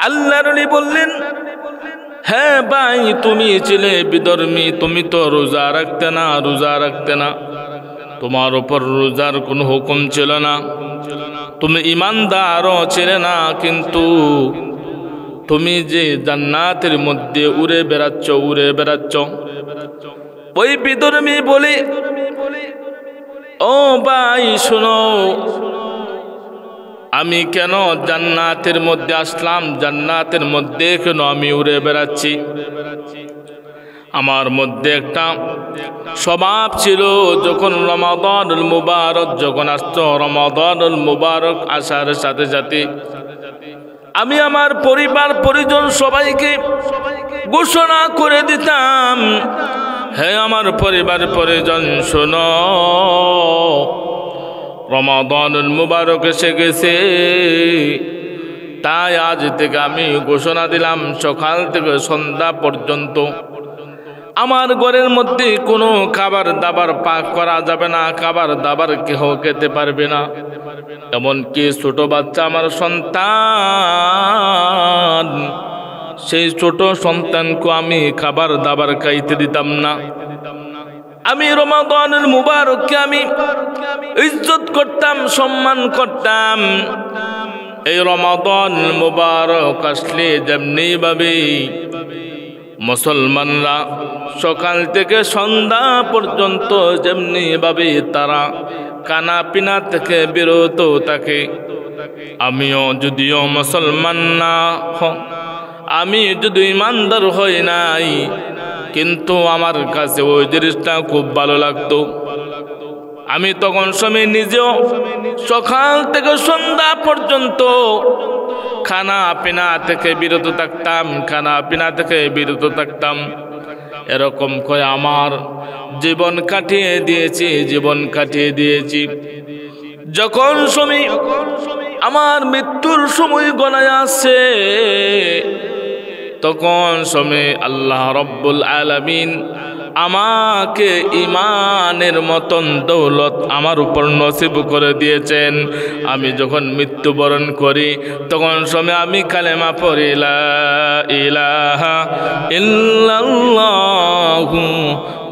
আল্লাহর ওলি বললেন, হ্যাঁ ভাই, তুমি ছিলে বিধর্মী, তুমি তো রোজা রাখতে না, তোমার উপর রোজার কোনো হুকুম ছিল না, তুমি ঈমানদারও ছিলে না, কিন্তু তুমি যে জান্নাতের মধ্যে উড়ে বেড়াচ্ছ। ওই বিধর্মী বলে, ও ভাই শোনো, আমি কেন জান্নাতের মধ্যে আসলাম, জান্নাতের মধ্যে কেন আমি উড়ে বেড়াচ্ছি? আমার মধ্যে একটা স্বভাব ছিল, যখন রমাদানুল মুবারক যখন আসতো, রমাদানুল মুবারক আসার সাথে সাথে আমি আমার পরিবার পরিজন সবাইকে ঘোষণা করে দিতাম, হ্যাঁ আমার পরিবার পরিজন শোনো, রমাদানুল মুবারক এসে গেছে। তাই আজ থেকে আমি ঘোষণা দিলাম, সকাল থেকে সন্ধ্যা পর্যন্ত আমার ঘরের মধ্যে কোনো খাবার দাবার পাক করা যাবে না, খাবার দাবার কেহ খেতে পারবে না, এমনকি ছোট বাচ্চা আমার সন্তান, সেই ছোট সন্তানকে আমি খাবার দাবার খাইতে দিতাম না। আমি রমাদানুল মুবারককে আমি ইজ্জত করতাম, সম্মান করতাম। এই রমাদান মুবারক আসলে যেমনি ভাবে মুসলমানরা সকাল থেকে সন্ধ্যা পর্যন্ত যেমনি ভাবে তারা খানা পিনা থেকে বিরত থাকে, আমিও যদিও মুসলমান না, আমি যদি ইমানদার হই নাই, কিন্তু আমার কাছে ওই জিনিসটা খুব ভালো লাগতো। আমি তখন সময় নিজেও সকাল থেকে সন্ধ্যা পর্যন্ত খানা পিনা থেকে বিরত থাকতাম। এরকম করে আমার জীবন কাটিয়ে দিয়েছি। যখন সময় আমার মৃত্যুর সময় গণায় আসছে, তখন সময় আল্লাহ রব্বুল আলামিন আমাকে ঈমানের মতন দৌলত আমার উপর নসিব করে দিয়েছেন। আমি যখন মৃত্যুবরণ করি, তখন সময় আমি কালেমা পড়ি, লা ইলাহা ইল্লাল্লাহু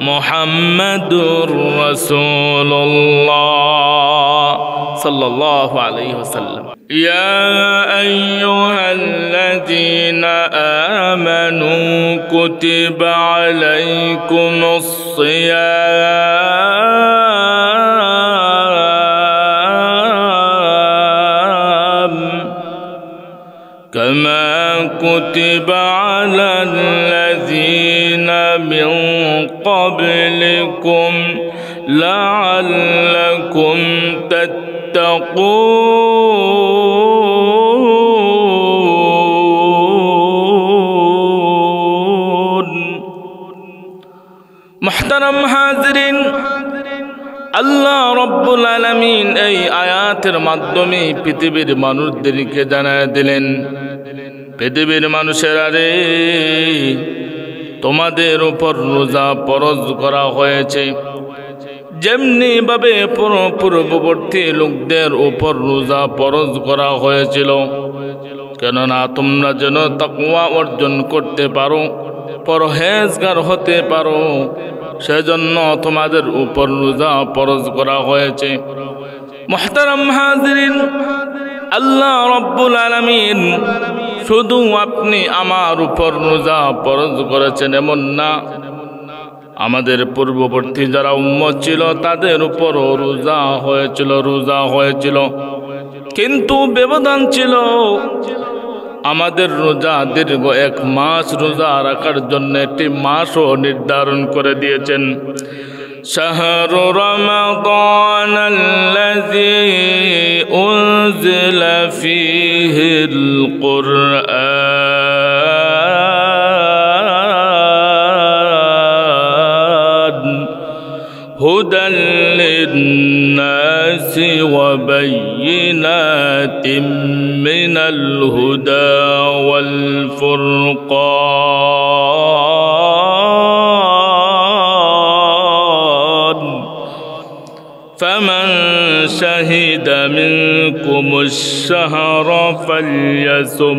মুহাম্মাদুর রাসূলুল্লাহ সাল্লাল্লাহু আলাইহি ওয়াসাল্লাম। ইয়া আইয়ুহাল্লাযীনা আমানু কুতিবা আলাইকুমুস সিয়াম কামা কুতিবা আলাল্লাযীনা মিন ক্বাবলিকুম লাআল্লাকুম তাত্তাকুন। মুহতারাম হাজিরিন, আল্লাহ রব্বুল আলামিন এই আয়াতের মাধ্যমে পৃথিবীর মানুষদেরকে জানায় দিলেন, পৃথিবীর মানুষেরা রে, তোমাদের উপর রোজা ফরজ করা হয়েছে, যেমনি ভাবে পূর্ববর্তী লোকদের উপর রোজা ফরজ করা হয়েছিল, কেননা তোমরা যেন তাকওয়া অর্জন করতে পারো, পরহেজগার হতে পারো, সেজন্য তোমাদের উপর রোজা ফরজ করা হয়েছে। মুহতারাম হাজিরিন, আল্লাহ রব্বুল আলামিন শুধু আপনি আমার উপর রোজা ফরজ করেছেন এমন না, আমাদের পূর্ববর্তী যারা উম্মত ছিল তাদের উপরও রোজা হয়েছিল, কিন্তু ব্যবধান ছিল। আমাদের রোজা দীর্ঘ 1 মাস রোজা রাখার জন্য একটি মাসও নির্ধারণ করে দিয়েছেন। শাহরু রমাদানাল্লাযী উনজিলা ফীহিল কুরআন হুদাল লিন্নাসি ওয়া বায়্যিনাতিম মিনাল হুদা ওয়াল ফুরকান ফামান শাহিদা মিনকুমুশ শাহরা ফালইয়াসুম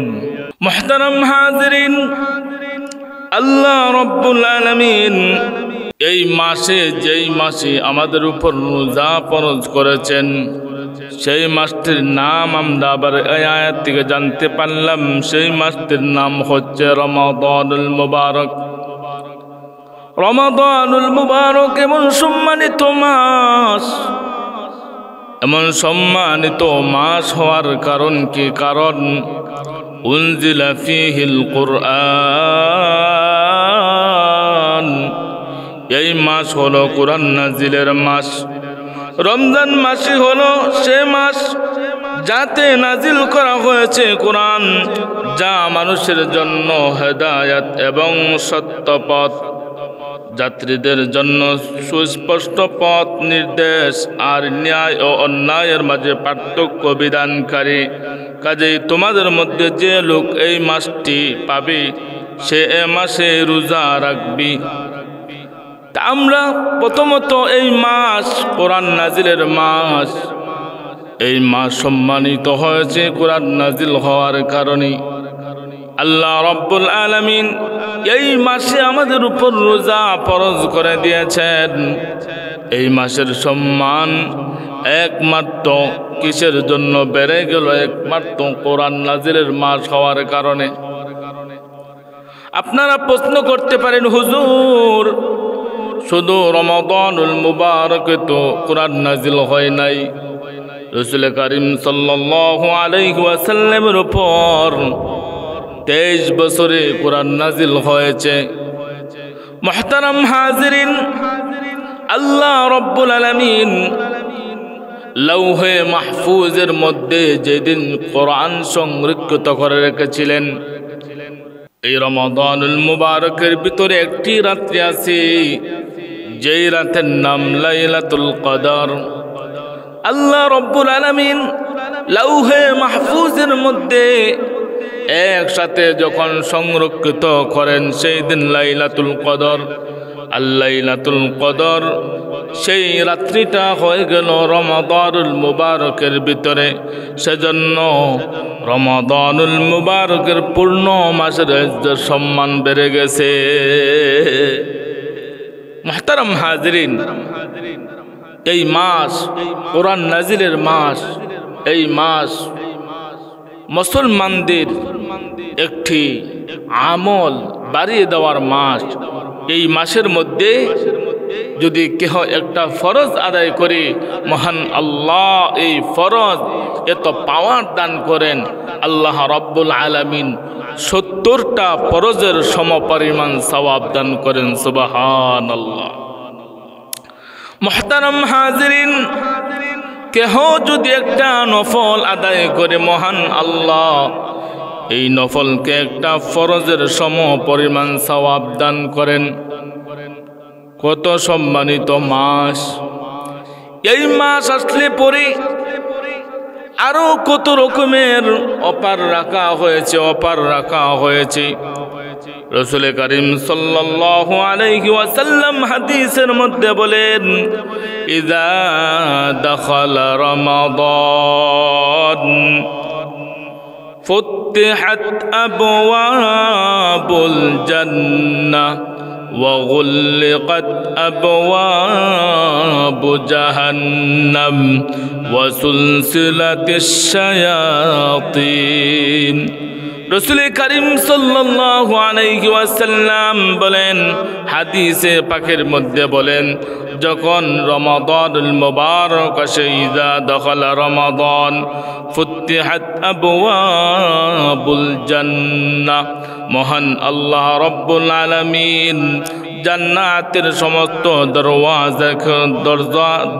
মুহতারাম হাজিরিন, আল্লাহ রাব্বুল আলামিন এই মাসে যেই মাসে আমাদের উপর রোজা ফরজ করেছেন, সেই মাসটির নাম আমরা আবার এই আয়াত থেকে জানতে পারলাম। সেই মাসটির নাম হচ্ছে রমাদানুল মুবারক। রমাদানুল মুবারক এমন সম্মানিত মাস, এমন সম্মানিত মাস হওয়ার কারণ কি? কারণ উনজিলা ফীহিল কুরআন, এই মাস হলো কুরআন নাজিলের মাস। রমজান মাসই হলো সে মাস যাতে নাজিল করা হয়েছে কোরআন, যা মানুষের জন্য হেদায়েত এবং সত্য পথ, যাত্রীদের জন্য সুস্পষ্ট পথ নির্দেশ আর ন্যায় ও অন্যায়ের মাঝে পার্থক্য বিধানকারী। কাজেই তোমাদের মধ্যে যে লোক এই মাসটি পাবে সে এ মাসে রোজা রাখবি। আমরা প্রথমত এই মাস কোরআন নাজিলের মাস। এই মাস সম্মানিত হয়েছে কোরআন নাজিল হওয়ার কারণে। আল্লাহ রাব্বুল আলামিন এই মাসে আমাদের উপর রোজা ফরজ করে দিয়েছেন। এই মাসের সম্মান একমাত্র কিসের জন্য বেড়ে গেল? একমাত্র কোরআন নাজিলের মাস হওয়ার কারণে। আপনারা প্রশ্ন করতে পারেন, হুজুর শুধু রমাদানুল মুবারকে তো কোরআন নাজিল হয় নাই, রাসূল কারীম সাল্লাল্লাহু আলাইহি ওয়াসাল্লামের উপর 23 বছরে কোরআন নাজিল হয়েছে। মুহতারাম হাজিরিন, আল্লাহ রাব্বুল আলামিন লৌহে মাহফুজের মধ্যে যেদিন কোরআন সংরক্ষিত করে রেখেছিলেন, এই রমাদানুল মুবারকের ভিতরে একটি রাত্রি আছে, যেই রাতের নাম লাইলাতুল কদর। আল্লাহ রাব্বুল আলামিন লৌহে মাহফুজের মধ্যে একসাথে যখন সংরক্ষিত করেন সেই দিন লাইলাতুল কদর। লাইলাতুল কদর সেই রাত্রিটা হয়ে গেল রমাদানুল মুবারকের ভিতরে। সেজন্য রমাদানুল মুবারকের পূর্ণ মাসের সম্মান বেড়ে গেছে। মুহতারাম হাজিরিন, এই মাস কোরআন নাজিলের মাস। এই মাস মুসলমানদের একটি আমল বাড়িয়ে দেওয়ার মাস। এই মাসের মধ্যে যদি কেহ একটা ফরজ আদায় করে, মহান আল্লাহ এই ফরজ এত পাওয়ার দান করেন। আল্লাহ রাব্বুল আলামিন 70টা ফরজের সমপরিমাণ সওয়াব দান করেন। সুবহানাল্লাহ। মুহতারাম হাজিরিন, কেহ যদি একটা নফল আদায় করে, মহান আল্লাহ এই নফলকে একটা ফরজের সমপরিমাণ সওয়াব দান করেন। কত সম্মানিত মাস! এই মাস আসলে পরে আরো কত রকমের অফার রাখা হয়েছে। রাসূল কারীম সাল্লাল্লাহু আলাইহি ওয়াসাল্লাম হাদিসের মধ্যে বলেন, ইযা দাখালা রমাদান ফুতিহাত আবওয়াবুল জান্নাহ وغلقت أبواب جهنم وسلسلة الشياطين। রাসূল কারীম সাল্লাল্লাহু আলাইহি ওয়াসাল্লাম বলেন, হাদিসে পাকের মধ্যে বলেন, যখন রমাদানুল মুবারক আসে, ইযা দাখালা রমাদান ফুতিহাত আবওয়াবুল জান্নাহ, মহান আল্লাহ রাব্বুল আলামিন জান্নাতের সমস্ত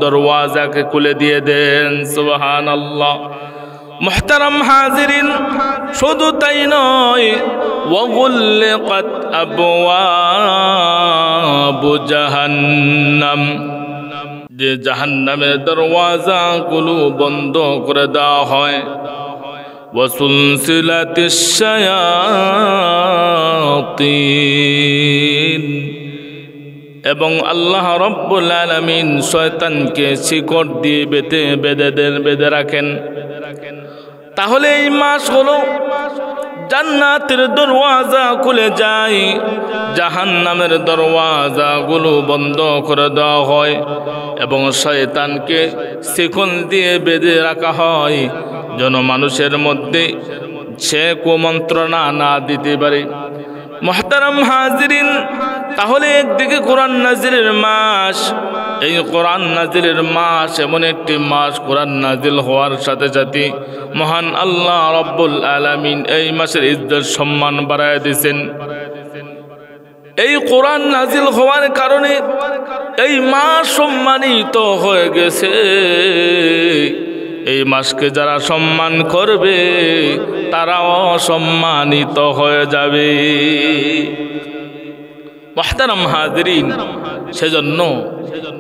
দরওয়াজাকে খুলে দিয়ে দেন। সুবহানাল্লাহ। মুহতারাম হাজিরিন, শুধু তাই নয়, ওয়াগুল্লিকাত আবওয়াবু জাহান্নাম, যে জাহান্নামের দরওয়াজাগুলো বন্ধ করে দেওয়া হয়। ওয়াসুলসিলাতিশ শায়াতিন, এবং আল্লাহ রাব্বুল আলামিন শয়তানকে শিকড় দিয়ে বেঁধে রাখেন। তাহলে এই মাস হলো জান্নাতের দরওয়াজা খুলে যায়, জাহান্নামের দরওয়াজাগুলো বন্ধ করে দেওয়া হয় এবং শয়তানকে শিকল দিয়ে বেঁধে রাখা হয় যেন মানুষের মধ্যে সে কুমন্ত্রণা না দিতে পারে। মুহতারাম হাজিরিন, তাহলে একদিকে কোরআন নাজিলের মাস, এই কোরআন নাজিলের মাস এমন একটি মাস, কোরআন নাজিল হওয়ার সাথে সাথে মহান আল্লাহ রব্বুল আলামিন এই মাসের ইজ্জত সম্মান বাড়ায় দিয়েছেন। এই কোরআন নাজিল হওয়ার কারণে এই মাস সম্মানিত হয়ে গেছে। এই মাসকে যারা সম্মান করবে তারাও সম্মানিত হয়ে যাবে। মুহতারাম হাজিরিন, সেজন্য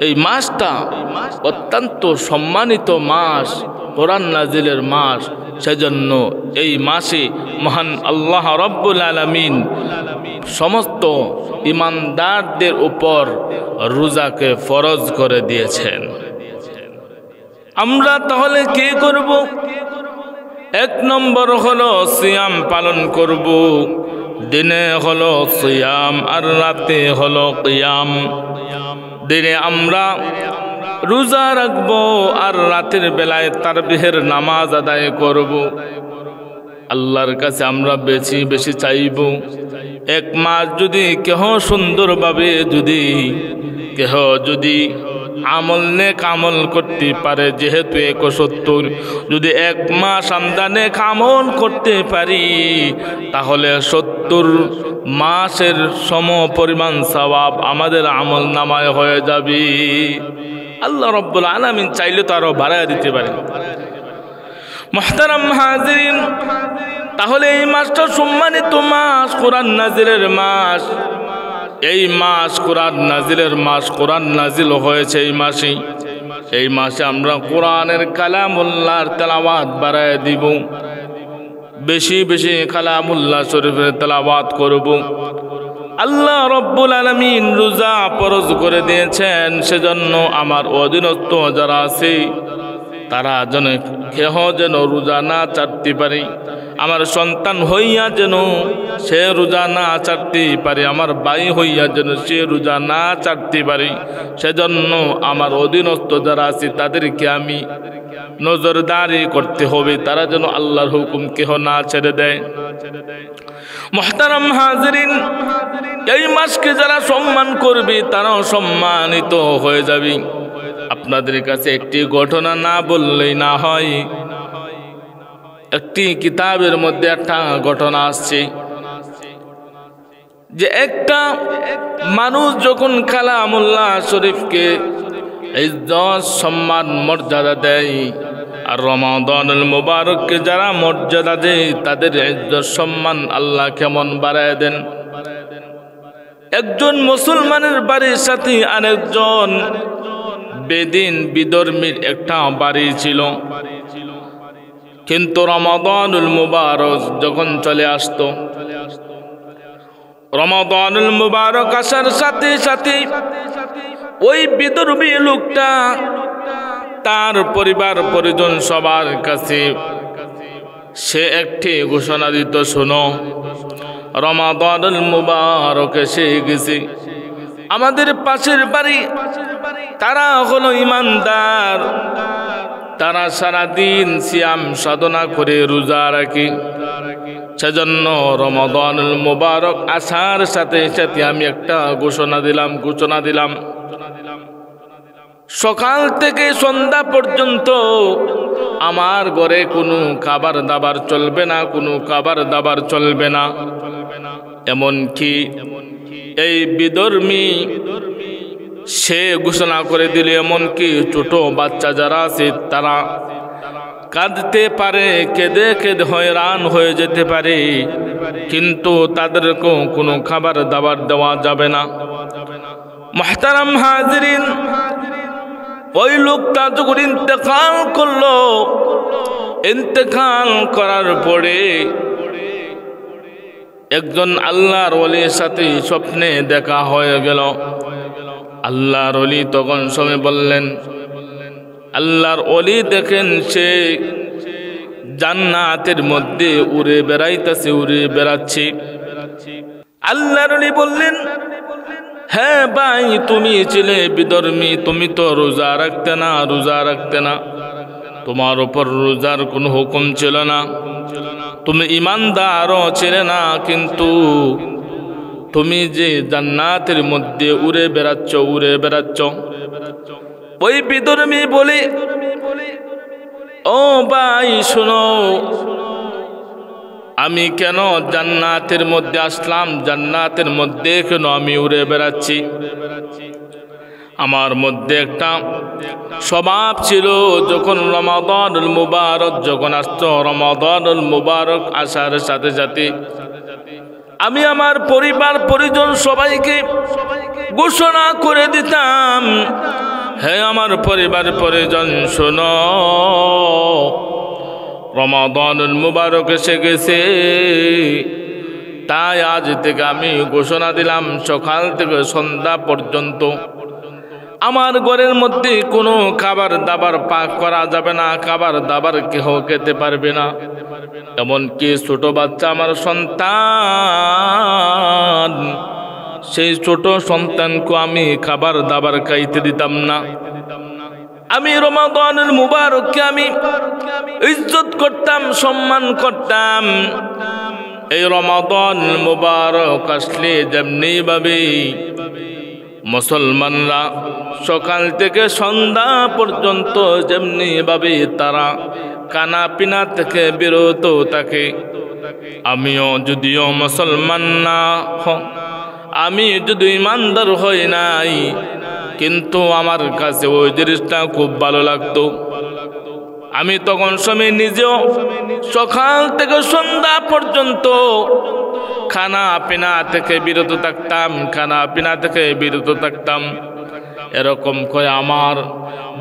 এই মাসটা অত্যন্ত সম্মানিত মাস, কোরআন নাজিলের মাস। সেজন্য এই মাসে মহান আল্লাহ রব্বুল আলামিন সমস্ত ঈমানদারদের উপর রোজাকে ফরজ করে দিয়েছেন। আমরা তাহলে কি করব? এক নম্বর হলো সিয়াম পালন করব। দিনে হলো সিয়াম আর রাতে হলো কিয়াম। দিনে আমরা রোজা রাখবো আর রাতের বেলায় তারাবিহের নামাজ আদায় করব। আল্লাহর কাছে আমরা বেশি বেশি চাইব। এক মাস যদি কেহ সুন্দরভাবে যদি আমল নেক আমল করতে পারে, যেহেতু 71, যদি এক মাস আমরা নেক আমল করতে পারি তাহলে 70 মাসের সম পরিমাণ সওয়াব আমাদের আমল নামায় হয়ে যাবে। আল্লাহ রব্বুল আলামিন চাইলে তো আরো বাড়ায় দিতে পারেন। মুহতারাম হাজিরিন, তাহলে এই মাসটা সম্মানিত মাস, কোরআন নাজিলের মাস। এই মাস কোরআন নাজিলের মাস, কোরআন নাজিল হয়েছে এই মাসে। এই মাসে আমরা কোরআনের কালামুল্লাহর তেলাওয়াত বাড়ায় দিব, বেশি বেশি কালামুল্লাহ শরীফের তেলাওয়াত করব। আল্লাহ রব্বুল আলামিন রোজা ফরজ করে দিয়েছেন, সেজন্য আমার অধীনস্থ যারা আছে তারা যেন রোজা না ছাড়তে পারে। আমার সন্তান হইয়া যেন সে রোজা না ছাড়তে পারে, আমার ভাই হইয়া যেন সে রোজা না ছাড়তে পারে। সেজন্য আমার অধীনস্থ যারা আছে তাদেরকে আমি নজরদারি করতে হবে, তারা যেন আল্লাহর হুকুম কেহ না ছেড়ে দেয়। মুহতারাম হাজিরিন, এই মাসকে যারা সম্মান করবে তারাও সম্মানিত হয়ে যাবে। আপনাদের কাছে একটি ঘটনা না বললেই না হয়। একটি কিতাবের মধ্যে একটা ঘটনা আসছে যে একটা মানুষ যখন কালামুল্লাহ শরীফকে ইজ্জত সম্মান মর্যাদা দেয়, আর রমাদানুল মুবারককে যারা মর্যাদা দেয় তাদের ইজ্জত সম্মান আল্লাহ কেমন বাড়ায় দেন। একজন মুসলমানের বাড়ির সাথে আরেকজন বেদিন বিধর্মীর একটা বাড়ি ছিল, কিন্তু রমাদানুল মুবারক যখন চলে আসতো, রমাদানুল মুবারক আসার সাথে সাথে ওই বিধর্মী লোকটা তার পরিবার পরিজন সবার কাছে সে একটি ঘোষণা দিত, শোনো, রমাদানুল মুবারক এসে গেছে। আমাদের পাশের বাড়ি তারা হলো ইমানদার, তারা সারাদিন সিয়াম সাধনা করে রোজা রাখে। সেজন্য রমাদানুল মুবারক আসার সাথে সাথে আমি একটা ঘোষণা দিলাম, সকাল থেকে সন্ধ্যা পর্যন্ত আমার ঘরে কোনো খাবার দাবার চলবে না, কোনো খাবার দাবার চলবে না। এমনকি এই বিধর্মী সে ঘোষণা করে দিল, এমনকি ছোট বাচ্চা যারা আছে তারা কাঁদতে পারে, কেঁদে কেঁদে হয়রান হয়ে যেতে পারে, কিন্তু তাদেরকেও কোনো খাবার দাবার দেওয়া যাবে না। মুহতারাম হাজিরিন, ওই লোকটা যখন ইন্তেকাল করলো, ইন্তেকাল করার পরে একজন আল্লাহর ওলির সাথে স্বপ্নে দেখা হয়ে গেল। আল্লাহর ওলি তখন সময় বললেন, আল্লাহর ওলি দেখেন সে জান্নাতের মধ্যে উড়ে বেড়াইতেছে, উড়ে বেড়াচ্ছে। আল্লাহর নবী বললেন, হ্যাঁ ভাই, তুমি ছিলে বিধর্মী, তুমি তো রোজা রাখতে না, রোজা রাখতে না, তোমার উপর রোজার কোনো হুকুম ছিল না, তুমি ইমানদারও ছিলে না, কিন্তু তুমি যে জান্নাতের মধ্যে উড়ে বেড়াচ্ছ, উড়ে বেড়াচ্ছ। ওই বিধর্মী বলে, ও ভাই শোনো, আমি কেন জান্নাতের মধ্যে আসলাম, জান্নাতের মধ্যে কেন আমি উড়ে বেড়াচ্ছি? আমার মধ্যে একটা স্বভাব ছিল, যখন রমাদানুল মুবারক যখন আসতো, রমাদানুল মুবারক আসার সাথে সাথে আমি আমার পরিবার পরিজন সবাইকে ঘোষণা করে দিতাম, হ্যাঁ আমার পরিবার পরিজন শোনো, রমাদানুল মুবারক এসে গেছে। তাই আজ থেকে আমি ঘোষণা দিলাম, সকাল থেকে সন্ধ্যা পর্যন্ত আমার ঘরের মধ্যে কোনো খাবার দাবার পাক করা যাবে না, খাবার দাবার কেহ খেতে পারবে না, এমনকি ছোট বাচ্চা আমার সন্তান, সেই ছোট সন্তানকে আমি খাবার দাবার খাইতে দিতাম না। আমি রমাদানুল মুবারককে আমি ইজ্জত করতাম, সম্মান করতাম। এই রমাদান মুবারক আসলে যেমনি ভাবে মুসলমানরা সকাল থেকে সন্ধ্যা পর্যন্ত যেমনি ভাবে তারা খানা পিনা থেকে বিরত থাকে, আমিও যদিও মুসলমান না, আমি যদি ইমানদার হই নাই, কিন্তু আমার কাছে ওই জিনিসটা খুব ভালো লাগতো। আমি তখন সময় নিজেও সকাল থেকে সন্ধ্যা পর্যন্ত খানা পিনা থেকে বিরত থাকতাম, খানা পিনা থেকে বিরত থাকতাম। এরকম করে আমার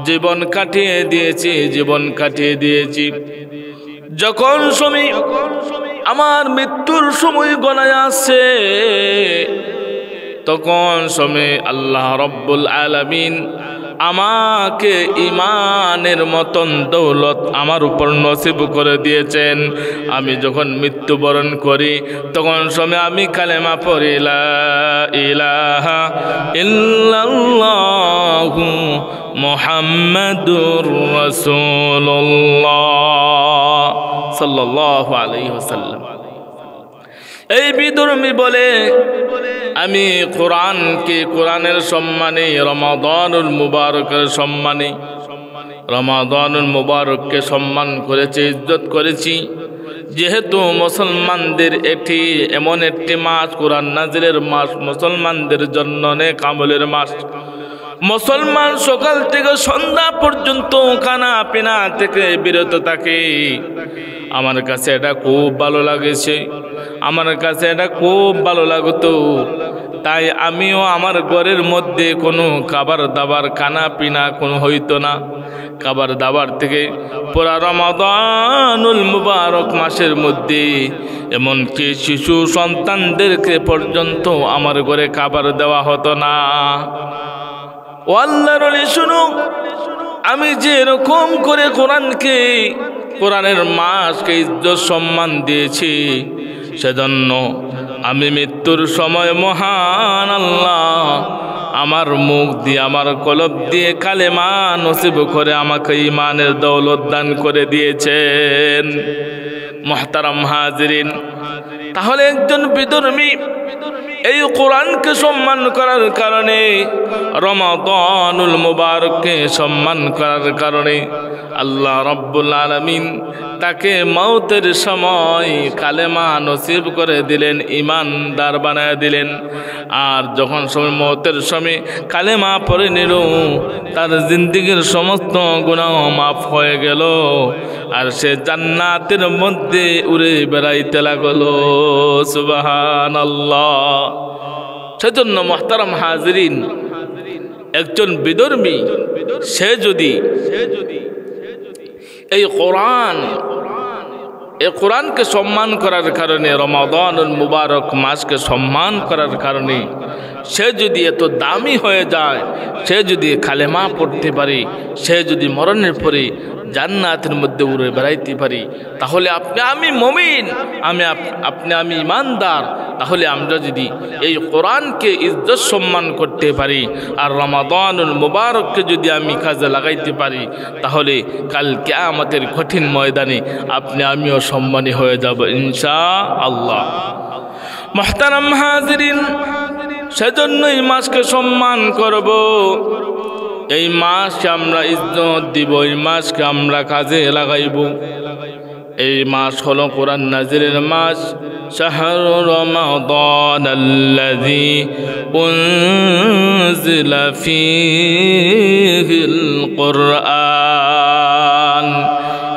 জীবন কাটিয়ে দিয়েছি, জীবন কাটিয়ে দিয়েছি। যখন সময় আমার মৃত্যুর সময় গণায় আসছে, তখন সময় আল্লাহ রব্বুল আলামিন আমাকে ইমানের মতন দৌলত আমার উপর নসিব করে দিয়েছেন। আমি যখন মৃত্যুবরণ করি, তখন সময় আমি কালেমা পড়ি, লা ইলাহা ইল্লাল্লাহু মুহাম্মাদুর রাসূলুল্লাহ সাল্লাল্লাহু আলাইহি ওয়াসাল্লাম। এই বিধর্মী বলে, আমি কোরআনকে, কোরআনের সম্মানে, রমাদানুল মুবারকের সম্মানে, রমাদানুল মুবারককে সম্মান করেছি, ইজ্জত করেছি। যেহেতু মুসলমানদের এমন একটি মাস, কোরআন নাজিলের মাস, মুসলমানদের জন্য নেক আমলের মাস। মুসলমান সকাল থেকে সন্ধ্যা পর্যন্ত খানা পিনা থেকে বিরত থাকে। আমার কাছে এটা খুব ভালো লাগেছে, আমার কাছে এটা খুব ভালো লাগতো। তাই আমিও আমার ঘরের মধ্যে কোনো খাবার দাবার খানা পিনা কোনো হইতো না। খাবার দাবার থেকে পুরা রমাদানুল মুবারক মাসের মধ্যে এমনকি শিশু সন্তানদেরকে পর্যন্ত আমার ঘরে খাবার দেওয়া হতো না। ও আল্লাহর ওলি শুনো, আমি যে এরকম করে কোরআনকে, কোরআনের মাসকে ইজ্জত সম্মান দিয়েছি, সেজন্য আমি মৃত্যুর সময় মহান আল্লাহ আমার মুখ দিয়ে, আমার কলব দিয়ে কালেমা নসিব করে আমাকে ইমানের দৌলত দান করে দিয়েছেন। মুহতারাম হাজিরিন, তাহলে একজন বিধর্মী এই কোরআনকে সম্মান করার কারণে, রমাদানুল মুবারককে সম্মান করার কারণে আল্লাহ রাব্বুল আলামিন তাকে মওতের সময় কালেমা নসিব করে দিলেন, ইমানদার বানায় দিলেন। আর যখন সময় মওতের সময় কালেমা পড়ে নিল, তার জিন্দেগীর সমস্ত গুনাহ মাফ হয়ে গেল, আর সে জান্নাতের মধ্যে উড়ে বেড়াইতে লাগলো। সুবহানাল্লাহ। সেজন্য মুহতারাম হাজিরিন, একজন বিধর্মী সে যদি এই কোরআন এই কোরআনকে সম্মান করার কারণে, রমাদানুল মুবারক মাসকে সম্মান করার কারণে সে যদি এত দামি হয়ে যায়, সে যদি কালেমা পড়তে পারে, সে যদি মরণের পরে জান্নাতের মধ্যে উড়ে বেড়াইতে পারি, তাহলে আমি মুমিন, আমি ইমানদার। তাহলে আমরা যদি এই কোরআনকে ইজ্জত সম্মান করতে পারি আর রমাদানুল মুবারককে যদি আমি কাজে লাগাইতে পারি, তাহলে কাল কিয়ামতের কঠিন ময়দানে আমিও সম্মানী হয়ে যাব ইনশাআল্লাহ। মুহতারাম হাজিরিন, সেজন্য এই মাসকে সম্মান করব, এই মাসকে আমরা ইজ্জত দিব, এই মাসকে আমরা কাজে লাগাইব। এই মাস হলো কোরআন নাজিলের মাস। শাহরু রমাদানাল্লাযী উনজিলা ফীহিল কুরআন,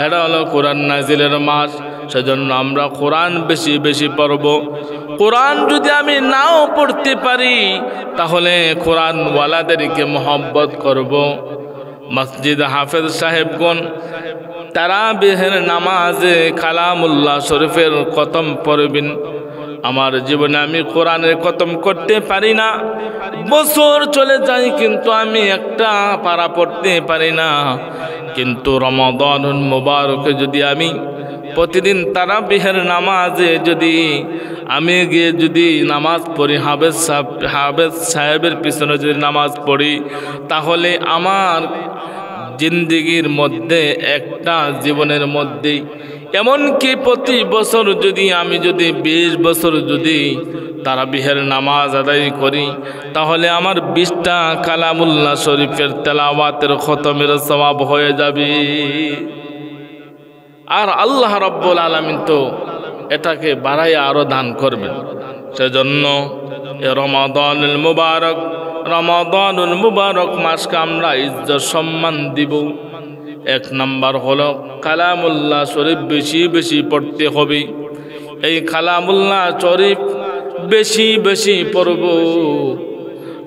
এটা হলো কোরআন নাজিলের মাস। সেজন্য আমরা কোরআন বেশি বেশি পড়ব। কোরআন যদি আমি নাও পড়তে পারি, তাহলে কোরআনওয়ালাদেরকে মহব্বত করব। মসজিদ হাফেজ সাহেবগণ তারাবিহের নামাজে কালামুল্লাহ শরীফের খতম পড়বেন। আমার জীবনে আমি কোরআনের খতম করতে পারি না, বছর চলে যায় কিন্তু আমি একটা পারা পড়তে পারি না। কিন্তু রমাদানুল মুবারকে যদি আমি প্রতিদিন তারাবিহের নামাজে যদি আমি গিয়ে যদি নামাজ পড়ি, হাফেজ সাহেবের পিছনে যদি নামাজ পড়ি, তাহলে আমার জিন্দিগির মধ্যে একটা জীবনের মধ্যে, এমনকি প্রতি বছর যদি আমি 20 বছর যদি তারাবিহের নামাজ আদায় করি, তাহলে আমার 20টা কালামুল্লাহ শরীফের তেলাওয়াতের খতমের সওয়াব হয়ে যাবে। আর আল্লাহ রাব্বুল আলামিন তো এটাকে বাড়াইয়া আরো দান করবেন। সেজন্য রমাদানুল মুবারক মাসকে আমরা ইজ্জত সম্মান দিব। 1 নাম্বার হলো কালামুল্লাহ শরীফ বেশি বেশি পড়তে হবে। এই কালামুল্লাহ শরীফ বেশি বেশি পড়ব।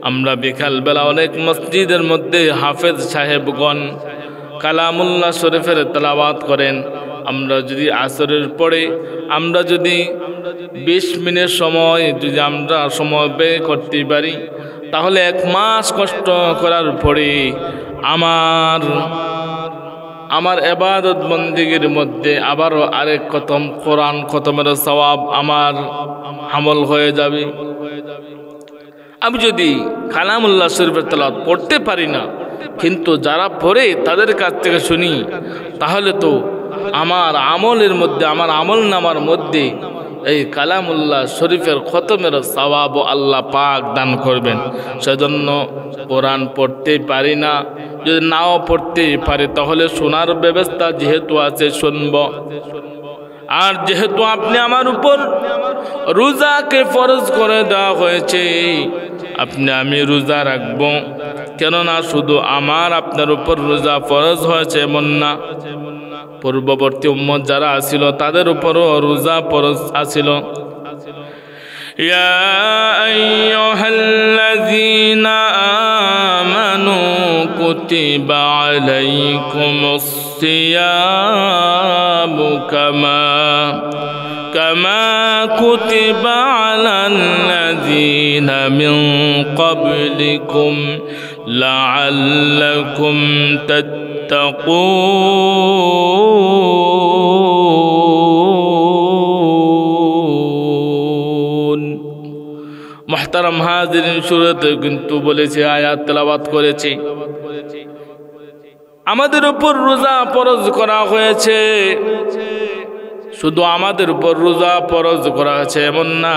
আমরা বিকালবেলা অনেক মসজিদের মধ্যে হাফেজ সাহেবগণ কালামুল্লাহ শরীফের তেলাওয়াত করেন। আমরা যদি আসরের পরে আমরা যদি 20 মিনিট সময় যদি আমরা সময় ব্যয় করতে পারি, তাহলে 1 মাস কষ্ট করার পরে আমার ইবাদত বন্দেগীর মধ্যে আবারও আরেক কোরআন খতমের সওয়াব আমার আমল হয়ে যাবে। আমি যদি কালামুল্লাহ শরীফের তেলাওয়াত পড়তে পারি না, কিন্তু যারা পড়ে তাদের কাছ থেকে শুনি, তাহলে তো আমার আমলের মধ্যে, আমার আমল নামার মধ্যে এই কালামুল্লাহ শরীফের খতমের সওয়াব আল্লাহ পাক দান করবেন। সেজন্য কোরআন পড়তে পারি না, যদি নাও পড়তে পারি তাহলে শোনার ব্যবস্থা যেহেতু আছে শুনব। আর যেহেতু আপনি আমার উপর রোজাকে ফরজ করে দেওয়া হয়েছে, আমি রোজা রাখব। কেননা শুধু আপনার উপর রোজা ফরজ হয়েছে এমন না, পূর্ববর্তী উম্মত যারা আছিল তাদের উপরও রোজা ফরজ আছিল। ইয়া আইয়ুহাল্লাযীনা আমানু কুতিবা আলাইকুমুস সিয়ামু কামা কুতিবা আলাল্লাযীনা মিন ক্বাবলিকুম লাআল্লাকুম তাত্তাকুন। মুহতারাম হাজিরিন, শুরুতে কিন্তু বলেছি, আয়াত তেলাওয়াত করেছি, আমাদের উপর রোজা ফরজ করা হয়েছে। শুধু আমাদের উপর রোজা ফরজ করা হয়েছে এমন না,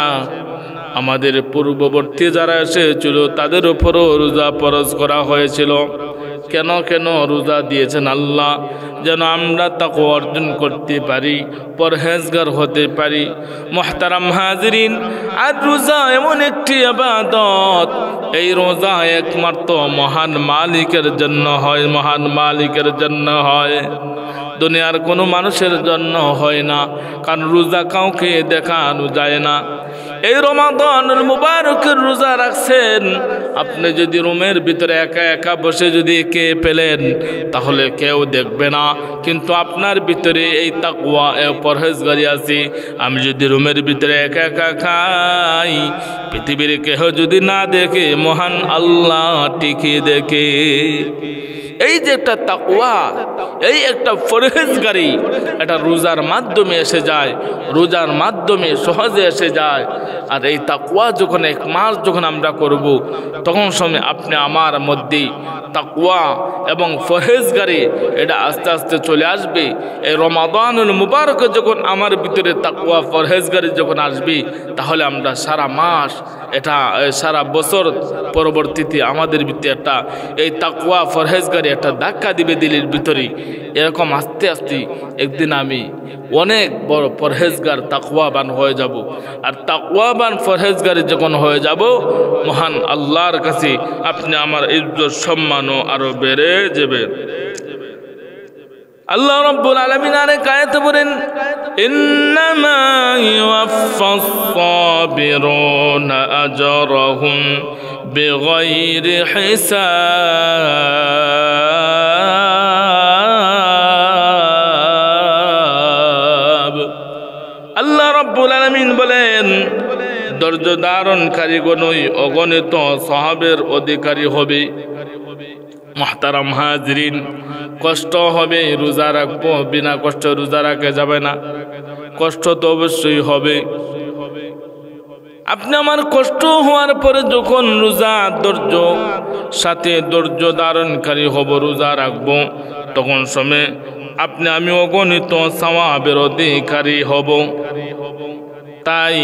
আমাদের পূর্ববর্তী যারা এসেছিল তাদের উপরও রোজা ফরজ করা হয়েছিল। কেন রোজা দিয়েছেন আল্লাহ? যেন আমরা তাকে অর্জন করতে পারি, পরহেজগার হতে পারি। মুহতারাম হাজিরিন, আর রোজা এমন একটি ইবাদত, এই রোজা একমাত্র মহান মালিকের জন্য হয়, মহান মালিকের জন্য হয়, দুনিয়ার কোনো মানুষের জন্য হয় না। কারণ রোজা কাউকে দেখানো যায় না। এই রমাদানুল মুবারকের রোজা রাখছেন আপনি যদি রুমের ভিতরে একা একা বসে যদি কে পেলেন তাহলে কেউ দেখবে না, কিন্তু আপনার ভিতরে এই তাকওয়া পরহেজগারি আছে। আমি যদি রুমের ভিতরে একা একা খাই, পৃথিবীর কেহ যদি না দেখে মহান আল্লাহ ঠিকই দেখে। এই যে একটা তাকওয়া, এই একটা পরহেজগারি, এটা রোজার মাধ্যমে এসে যায়, রোজার মাধ্যমে সহজে এসে যায়। আর এই তাকওয়া যখন 1 মাস যখন আমরা করব, তখন সময় আপনি আমার মধ্যে তাকওয়া এবং পরহেজগারি এটা আস্তে আস্তে চলে আসবে। এই রমাদানুল মুবারকে যখন আমার ভিতরে তাকওয়া পরহেজগারি যখন আসবে, তাহলে আমরা সারা মাস, এটা সারা বছর পরবর্তীতে আমাদের ভিতরে একটা এই তাকওয়া পরহেজগারি একটা ধাক্কা দিবে দিলের ভিতরে। এরকম আস্তে আস্তে একদিন আমি অনেক বড় পরহেজগার তাকওয়াবান হয়ে যাব। আর তাকওয়াবান পরহেজগারি যখন হয়ে যাব, মহান আল্লাহর কাছে আপনি আমার ইজ্জত সম্মানও আরো বেড়ে যাবে। আল্লাহ রাব্বুল আলামিন আরেক আয়াতে বলেন, ইন্নামা ইউওয়াফাস সাবিরুনা আজরাহুম বিগাইরি হিসাব। আল্লাহ রাব্বুল আলামিন বলেন, ধৈর্য ধারণকারীগণই অগণিত সওয়াবের অধিকারী হবে। মুহতারাম হাজরিন, কষ্ট হবে, রোজা রাখবো, বিনা কষ্ট রোজা রাখা যাবে না, কষ্ট তো অবশ্যই হবে। আপনি আমার কষ্ট হওয়ার পরে যখন রোজা ধৈর্য সাথে ধৈর্য ধারণকারী হব, রোজা রাখবো, তখন সময় আপনি আমি অগণিত সওয়াবের অধিকারী হব। তাই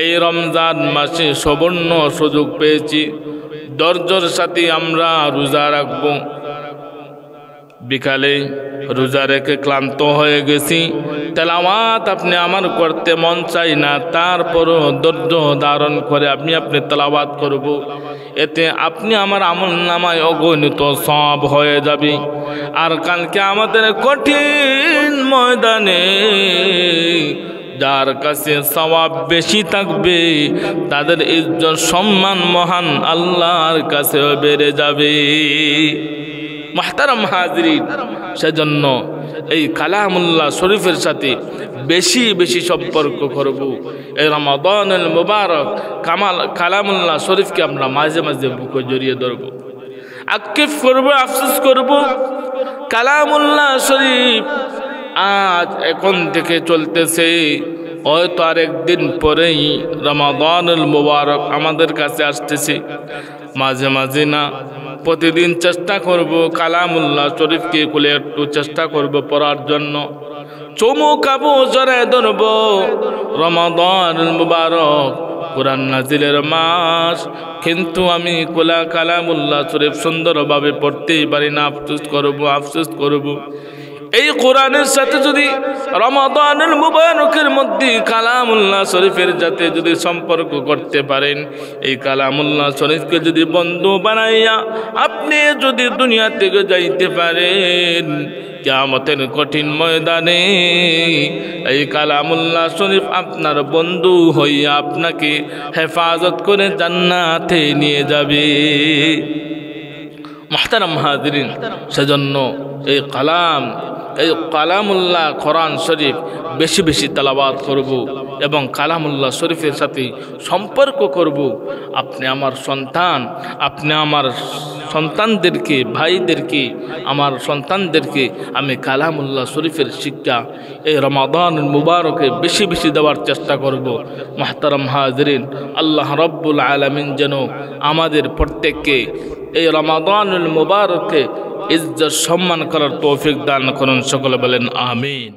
এই রমজান মাসে সুবর্ণ সুযোগ পেয়েছি, ধৈর্যের সাথে আমরা রোজা রাখব। বিকালে রোজা রেখে ক্লান্ত হয়ে গেছি, তেলাওয়াত আপনি আমার করতে মন চাই না, তারপরও ধৈর্য ধারণ করে আপনি তেলাওয়াত করব। এতে আপনি আমার আমল নামায় অগণিত সওয়াব হয়ে যাবে। আর কালকে আমাদের কঠিন ময়দানে যার কাছে সওয়াব বেশি থাকবে, তাদের ইজ্জত সম্মান মহান আল্লাহর কাছে বেড়ে যাবে। মুহতারাম হাজরিন, সেজন্য এই কালামুল্লাহ শরীফের সাথে বেশি বেশি সম্পর্ক করব। এই রমাদানুল মুবারক কালামুল্লাহ শরীফকে আমরা মাঝে মাঝে বুকে জড়িয়ে ধরব, আকিফ করব, আফসোস করব। কালামুল্লাহ শরীফ আজ এখন থেকে চলতেছে, হয়তো আরেকদিন পরেই রমাদানুল মুবারক আমাদের কাছে আসতেছে। মাঝে মাঝে না, প্রতিদিন চেষ্টা করব কালামুল্লাহ শরীফকে খুলে একটু চেষ্টা করব পড়ার জন্য। চমকাবো, জড়ায় ধরব। রমাদানুল মুবারক কোরআন নাজিলের মাস, কিন্তু আমি কালামুল্লাহ শরীফ সুন্দরভাবে পড়তেই পারি না। আফসোস করব। এই কোরআনের সাথে যদি রমাদানুল মুবারকের মধ্যে কালামুল্লাহ শরীফের সাথে যদি সম্পর্ক করতে পারেন, এই কালামুল্লাহ শরীফকে যদি বন্ধু বানাইয়া আপনি যদি দুনিয়া থেকে যাইতে পারেন, কিয়ামতের কঠিন ময়দানে এই কালামুল্লাহ শরীফ আপনার বন্ধু হইয়া আপনাকে হেফাজত করে জান্নাতে নিয়ে যাবে। মুহতারাম হাজরিন, সেজন্য এই কালামুল্লাহ কোরআন শরীফ বেশি বেশি তেলাওয়াত করব এবং কালামুল্লাহ শরীফের সাথে সম্পর্ক করব। আপনি আমার সন্তান, আপনি আমার সন্তানদেরকে, ভাইদেরকে, আমার সন্তানদেরকে আমি কালামুল্লাহ শরীফের শিক্ষা এই রমাদানুল মুবারকে বেশি বেশি দেওয়ার চেষ্টা করব। মুহতারাম হাজরিন, আল্লাহ রাব্বুল আলামিন যেন আমাদের প্রত্যেককে এই রমাদানুল মুবারকে ইজ্জত সম্মান করার তৌফিক দান করুন। সকলে বলেন আমিন।